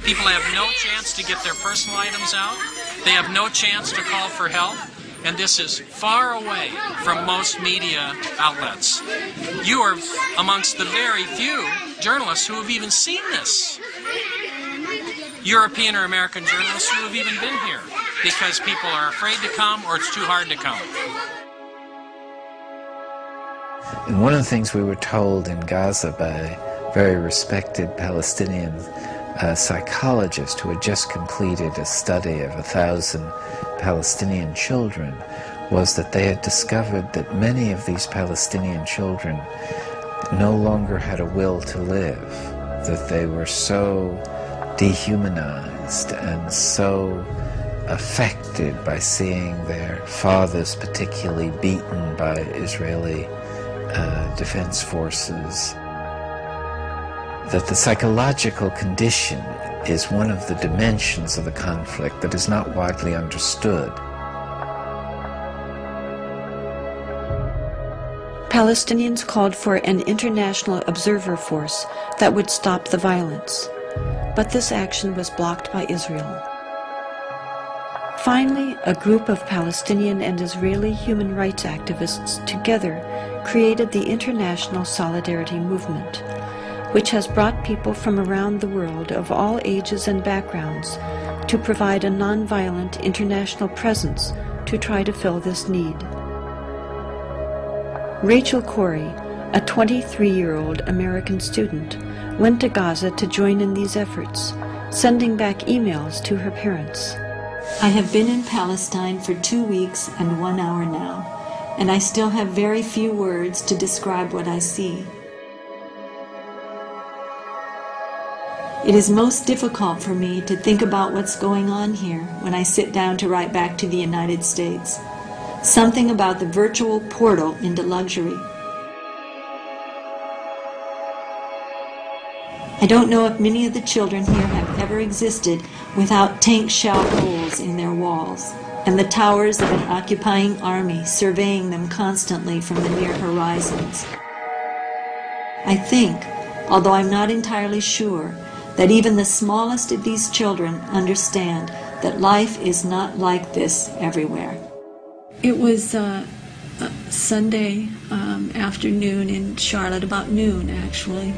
People have no chance to get their personal items out. They have no chance to call for help. And this is far away from most media outlets. You are amongst the very few journalists who have even seen this. European or American journalists who have even been here because people are afraid to come or it's too hard to come. And one of the things we were told in Gaza by a very respected Palestinian psychologist who had just completed a study of 1,000 Palestinian children was that they had discovered that many of these Palestinian children no longer had a will to live, that they were so dehumanized and so affected by seeing their fathers particularly beaten by Israeli defense forces, that the psychological condition is one of the dimensions of the conflict that is not widely understood. Palestinians called for an international observer force that would stop the violence, but this action was blocked by Israel. Finally, a group of Palestinian and Israeli human rights activists together created the International Solidarity Movement, which has brought people from around the world of all ages and backgrounds to provide a nonviolent international presence to try to fill this need. Rachel Corey, a 23-year-old American student, went to Gaza to join in these efforts, sending back emails to her parents. I have been in Palestine for 2 weeks and 1 hour now, and I still have very few words to describe what I see. It is most difficult for me to think about what's going on here when I sit down to write back to the United States. Something about the virtual portal into luxury. I don't know if many of the children here have ever existed without tank shell holes in their walls, and the towers of an occupying army surveying them constantly from the near horizons. I think, although I'm not entirely sure, that even the smallest of these children understand that life is not like this everywhere. It was Sunday afternoon in Charlotte, about noon actually,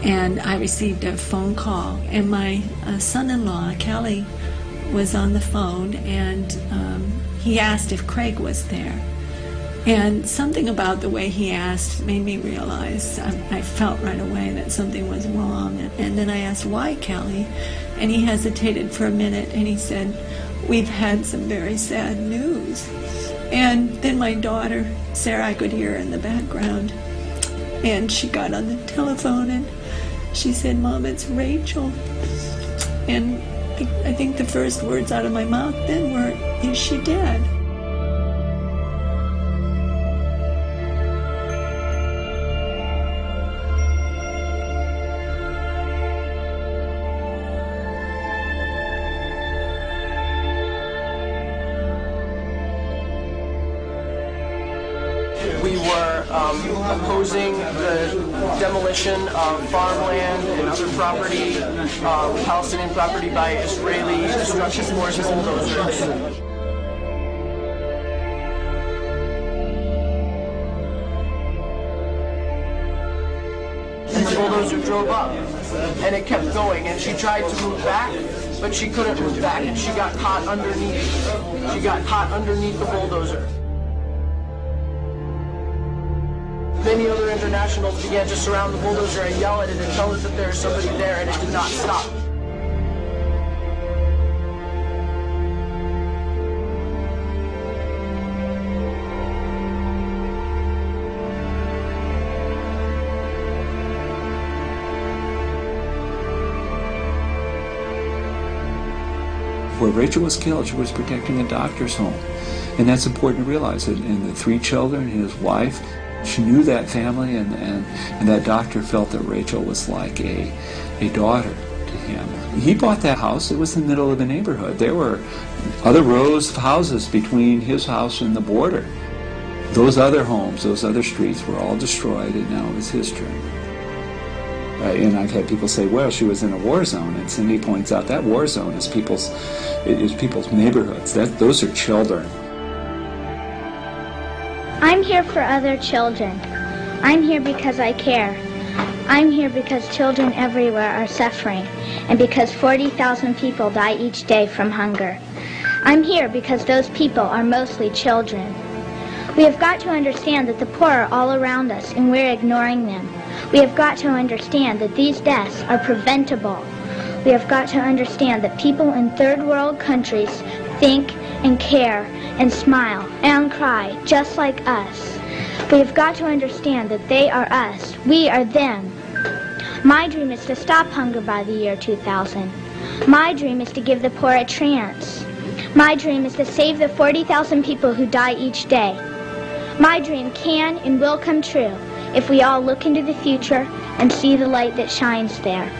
and I received a phone call, and my son-in-law, Kelly, was on the phone, and he asked if Craig was there. And something about the way he asked made me realize, I felt right away that something was wrong. And then I asked, why, Kelly? And he hesitated for a minute, and he said, we've had some very sad news. And then my daughter, Sarah, I could hear her in the background, and she got on the telephone, and she said, Mom, it's Rachel. And I think the first words out of my mouth then were, is she dead? We were opposing the demolition of farmland and other property, Palestinian property, by Israeli destruction forces and bulldozers. And the bulldozer drove up, and it kept going, and she tried to move back, but she couldn't move back, and she got caught underneath. She got caught underneath the bulldozer. Many other internationals began to surround the bulldozer and yell at it and tell us that there is somebody there, and it did not stop. Where Rachel was killed, she was protecting a doctor's home. And that's important to realize. And the 3 children, his wife, she knew that family, and that doctor felt that Rachel was like a daughter to him. He bought that house. It was in the middle of the neighborhood. There were other rows of houses between his house and the border. Those other homes, those other streets were all destroyed, and now it was his turn. And I've had people say, well, she was in a war zone. And Cindy points out that war zone is people's neighborhoods. Those are children. I'm here for other children. I'm here because I care. I'm here because children everywhere are suffering, and because 40,000 people die each day from hunger. I'm here because those people are mostly children. We have got to understand that the poor are all around us and we're ignoring them. We have got to understand that these deaths are preventable. We have got to understand that people in third world countries think and care and smile and cry just like us. We have got to understand that they are us. We are them. My dream is to stop hunger by the year 2000. My dream is to give the poor a chance. My dream is to save the 40,000 people who die each day. My dream can and will come true if we all look into the future and see the light that shines there.